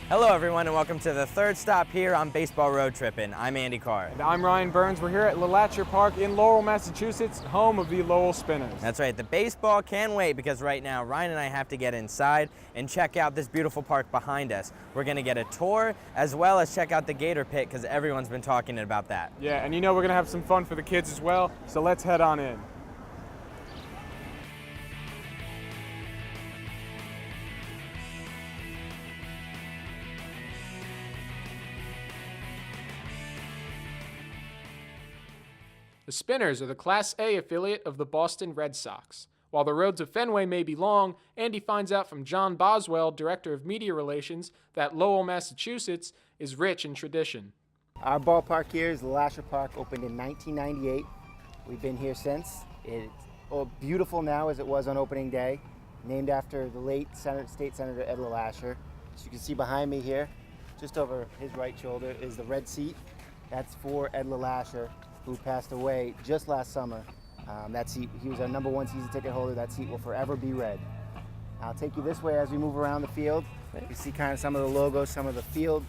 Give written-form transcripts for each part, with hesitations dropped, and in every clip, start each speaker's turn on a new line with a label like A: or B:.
A: Hello everyone and welcome to the third stop here on Baseball Road Trippin'. I'm Andy Carr.
B: And I'm Ryan Burns. We're here at LeLacheur Park in Lowell, Massachusetts, home of the Lowell Spinners.
A: That's right, the baseball can't wait because right now Ryan and I have to get inside and check out this beautiful park behind us. We're going to get a tour as well as check out the Gator Pit because everyone's been talking about that.
B: Yeah, and you know we're going to have some fun for the kids as well, so let's head on in. The Spinners are the Class A affiliate of the Boston Red Sox. While the road to Fenway may be long, Andy finds out from John Boswell, Director of Media Relations, that Lowell, Massachusetts is rich in tradition.
C: Our ballpark here is LeLacheur Park, opened in 1998. We've been here since. It's beautiful now as it was on opening day, named after the late State Senator Ed LeLacheur. As you can see behind me here, just over his right shoulder, is the red seat. That's for Ed LeLacheur, who passed away just last summer. That seat, he was our #1 season ticket holder. That seat will forever be red. I'll take you this way as we move around the field. You see kind of some of the logos, some of the field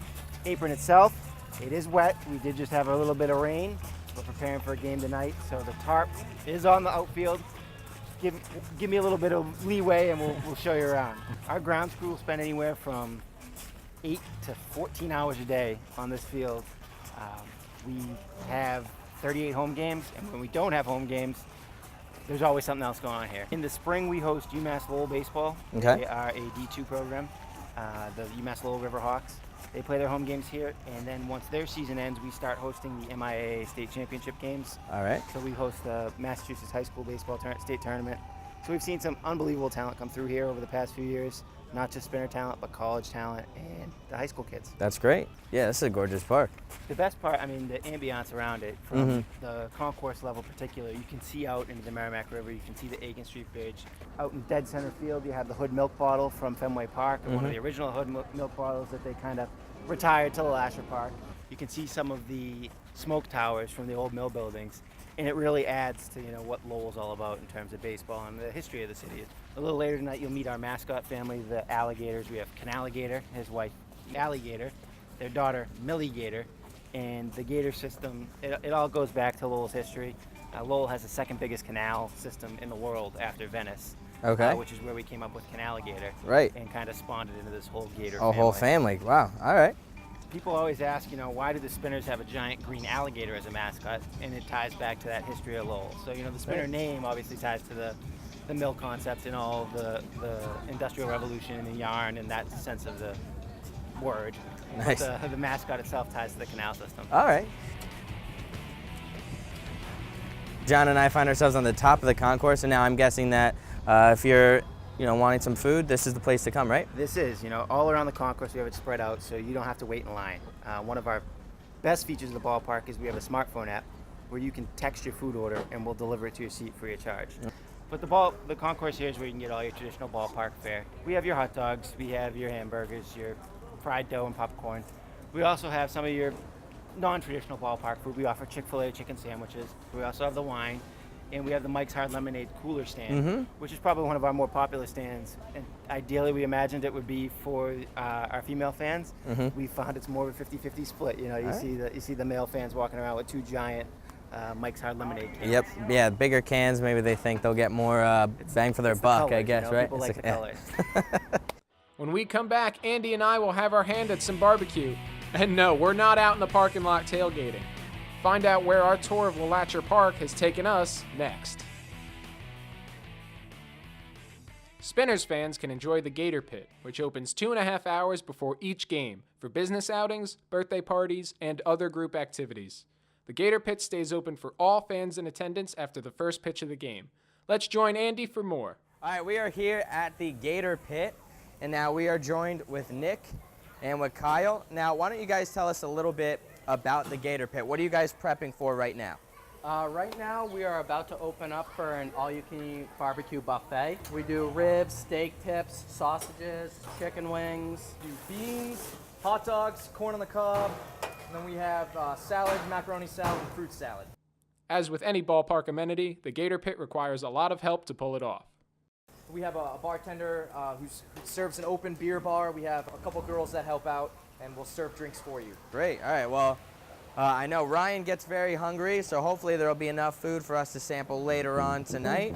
C: apron itself. It is wet. We did just have a little bit of rain. We're preparing for a game tonight, so the tarp is on the outfield. Give me a little bit of leeway and we'll show you around. Our grounds crew will spend anywhere from 8 to 14 hours a day on this field. We have 38 home games, and when we don't have home games, there's always something else going on here. In the spring, we host UMass Lowell Baseball.
A: Okay.
C: They are a D2 program, the UMass Lowell Riverhawks. They play their home games here, and then once their season ends, we start hosting the MIAA state championship games.
A: All right.
C: So we host the Massachusetts High School Baseball State Tournament. So we've seen some unbelievable talent come through here over the past few years, not just Spinner talent, but college talent and the high school kids.
A: That's great. Yeah, this is a gorgeous park.
C: The best part, I mean, the ambiance around it, from the concourse level in particular, you can see out into the Merrimack River, you can see the Aiken Street Bridge. Out in dead center field, you have the Hood milk bottle from Fenway Park, one of the original Hood milk bottles that they kind of retired to LeLacheur Park. You can see some of the smoke towers from the old mill buildings, and it really adds to what Lowell's all about in terms of baseball and the history of the city. A little later tonight, you'll meet our mascot family, the Alligators. We have Canalligator, his wife Alligator, their daughter Millie Gator, and the Gator system. It all goes back to Lowell's history. Lowell has the second biggest canal system in the world after Venice.
A: Okay.
C: Which is where we came up with Canalligator.
A: Right.
C: And kind of spawned it into this whole Gator
A: A
C: family.
A: whole family. Wow. All right.
C: People always ask, why do the Spinners have a giant green alligator as a mascot? And it ties back to that history of Lowell. So, the Spinner name obviously ties to the mill concept and all the Industrial Revolution and yarn and that sense of the word.
A: Nice.
C: The mascot itself ties to the canal system.
A: All right. John and I find ourselves on the top of the concourse, and now I'm guessing that if you're wanting some food, this is the place to come, right?
C: This is, all around the concourse we have it spread out so you don't have to wait in line. One of our best features of the ballpark is we have a smartphone app where you can text your food order and we'll deliver it to your seat free of charge. But the concourse here is where you can get all your traditional ballpark fare. We have your hot dogs, we have your hamburgers, your fried dough and popcorn. We also have some of your non-traditional ballpark food. We offer Chick-fil-A chicken sandwiches. We also have the wine. And we have the Mike's Hard Lemonade cooler stand, which is probably one of our more popular stands. And ideally, we imagined it would be for our female fans. We found it's more of a 50-50 split. You see the male fans walking around with two giant Mike's Hard Lemonade cans.
A: Yep. Yeah, bigger cans. Maybe they think they'll get more bang for their buck,
C: colors,
A: I guess, right?
C: People like the colors.
B: When we come back, Andy and I will have our hand at some barbecue. And no, we're not out in the parking lot tailgating. Find out where our tour of LeLacheur Park has taken us next. Spinners fans can enjoy the Gator Pit, which opens 2.5 hours before each game for business outings, birthday parties, and other group activities. The Gator Pit stays open for all fans in attendance after the first pitch of the game. Let's join Andy for more.
A: All right, we are here at the Gator Pit, and now we are joined with Nick and with Kyle. Now, why don't you guys tell us a little bit about the Gator Pit? What are you guys prepping for right now?
D: Right now, we are about to open up for an all-you-can-eat barbecue buffet. We do ribs, steak tips, sausages, chicken wings, do beans, hot dogs, corn on the cob, and then we have salad, macaroni salad, and fruit salad.
B: As with any ballpark amenity, the Gator Pit requires a lot of help to pull it off.
D: We have a bartender who serves an open beer bar. We have a couple girls that help out, and we'll serve drinks for you.
A: Great. All right. Well, I know Ryan gets very hungry, so hopefully there will be enough food for us to sample later on tonight.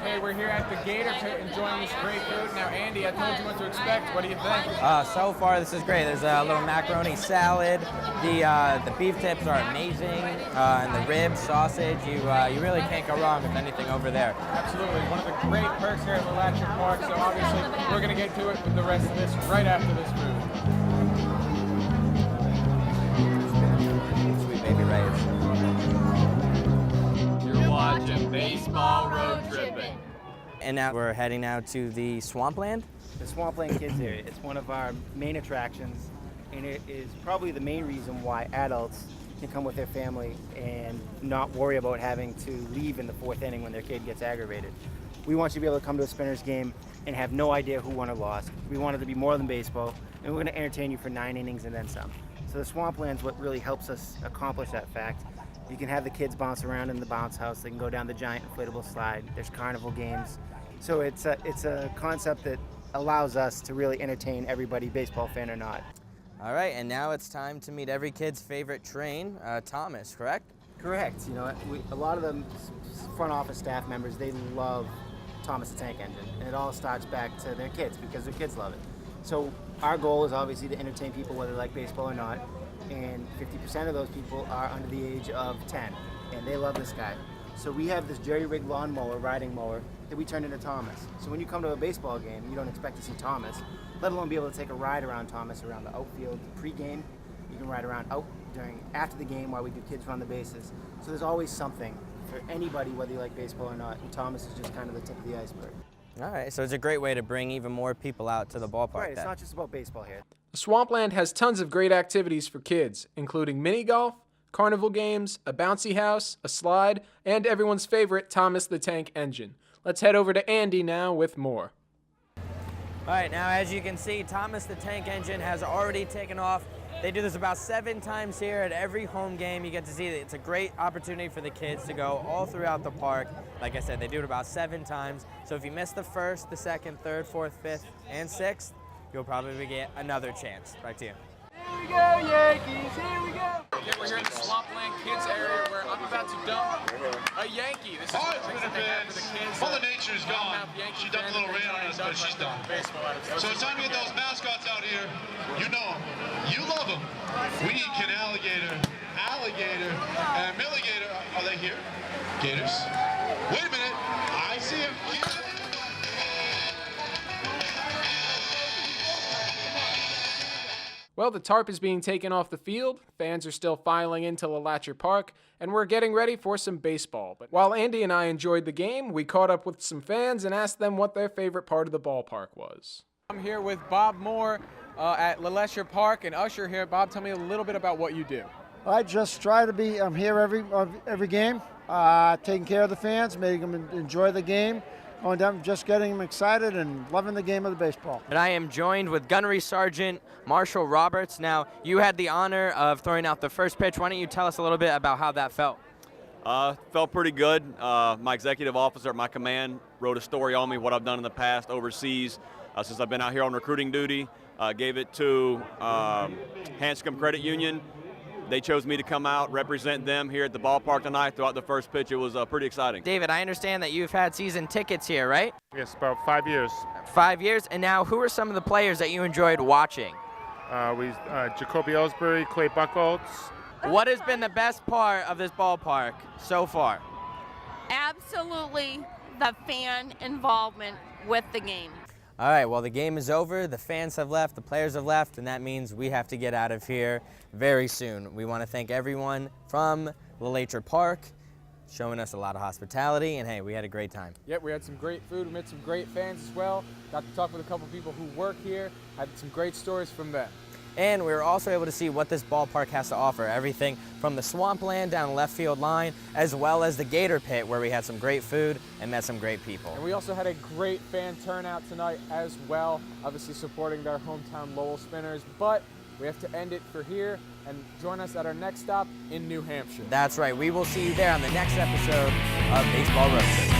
B: Hey, we're here at the Gator Pit enjoying this great food. Now, Andy, I told you what to expect. What do you think?
A: So far, this is great. There's a little macaroni salad. The beef tips are amazing, and the ribs, sausage. You really can't go wrong with anything over there.
B: Absolutely. One of the great perks here at LeLacheur Park. So obviously, we're going to get to it with the rest of this right after this food.
A: Sweet baby Ray's.
B: You're watching Baseball Road Trippin'.
A: And now we're heading out to the Swampland.
C: The Swampland Kids Area, it's one of our main attractions, and it is probably the main reason why adults can come with their family and not worry about having to leave in the fourth inning when their kid gets aggravated. We want you to be able to come to a Spinners game and have no idea who won or lost. We want it to be more than baseball, and we're going to entertain you for 9 innings and then some. So the Swampland's what really helps us accomplish that fact. You can have the kids bounce around in the bounce house. They can go down the giant inflatable slide. There's carnival games. So it's a concept that allows us to really entertain everybody, baseball fan or not.
A: All right, and now it's time to meet every kid's favorite train, Thomas, correct?
C: Correct. You know, a lot of the front office staff members, they love Thomas the Tank Engine, and it all starts back to their kids because their kids love it. So our goal is obviously to entertain people whether they like baseball or not, and 50% of those people are under the age of 10, and they love this guy. So we have this jerry-rigged lawnmower, riding mower, that we turned into Thomas. So when you come to a baseball game, you don't expect to see Thomas, let alone be able to take a ride around Thomas around the outfield pre-game. You can ride around after the game while we do kids run the bases. So there's always something for anybody, whether you like baseball or not, and Thomas is just kind of the tip of the iceberg.
A: All right, so it's a great way to bring even more people out to the ballpark.
C: Right, it's
A: then.
C: not just about baseball here.
B: Swampland has tons of great activities for kids, including mini golf, carnival games, a bouncy house, a slide, and everyone's favorite Thomas the Tank Engine. Let's head over to Andy now with more.
A: All right, now as you can see, Thomas the Tank Engine has already taken off. They do this about 7 times here at every home game. You get to see that it's a great opportunity for the kids to go all throughout the park. Like I said, they do it about 7 times. So if you miss the first, the second, third, fourth, fifth, and sixth, you'll probably get another chance. Back to you.
B: Here we go, Yankees, here we go! Okay, we're here in the Swampland Kids area where I'm about to dump a Yankee. This is what they have for the kids.
E: Mother Nature's gone. She dumped a little rain on us, but she's done. So it's time to get those mascots out here. You know them. You love them. We need Canaligator, Alligator, and Milligator. Are they here? Gators? Wait a minute. I see him.
B: Well, the tarp is being taken off the field, fans are still filing into LeLacheur Park, and we're getting ready for some baseball. But while Andy and I enjoyed the game, we caught up with some fans and asked them what their favorite part of the ballpark was. I'm here with Bob Moore at LeLacheur Park, and Usher here. Bob, tell me a little bit about what you do.
F: I just try to be, I'm here every game, taking care of the fans, making them enjoy the game, going down, just getting them excited and loving the game of the baseball.
A: And I am joined with Gunnery Sergeant Marshall Roberts. Now, you had the honor of throwing out the first pitch. Why don't you tell us a little bit about how that felt?
G: Felt pretty good. My executive officer at my command wrote a story on me, what I've done in the past overseas since I've been out here on recruiting duty. Gave it to Hanscom Credit Union. They chose me to come out, represent them here at the ballpark tonight throughout the first pitch. It was pretty exciting.
A: David, I understand that you've had season tickets here, right?
H: Yes, about 5 years.
A: 5 years, and now who are some of the players that you enjoyed watching?
H: Jacoby Ellsbury, Clay Buchholz.
A: What has been the best part of this ballpark so far?
I: Absolutely the fan involvement with the game.
A: All right, well, the game is over. The fans have left, the players have left, and that means we have to get out of here very soon. We want to thank everyone from LeLacheur Park, showing us a lot of hospitality, and hey, we had a great time.
B: Yep, we had some great food. We met some great fans as well. Got to talk with a couple people who work here. Had some great stories from them.
A: And we were also able to see what this ballpark has to offer. Everything from the swampland down the left field line, as well as the Gator Pit, where we had some great food and met some great people.
B: And we also had a great fan turnout tonight as well, obviously supporting their hometown Lowell Spinners. But we have to end it for here. and join us at our next stop in New Hampshire.
A: That's right. We will see you there on the next episode of Baseball Road Trip.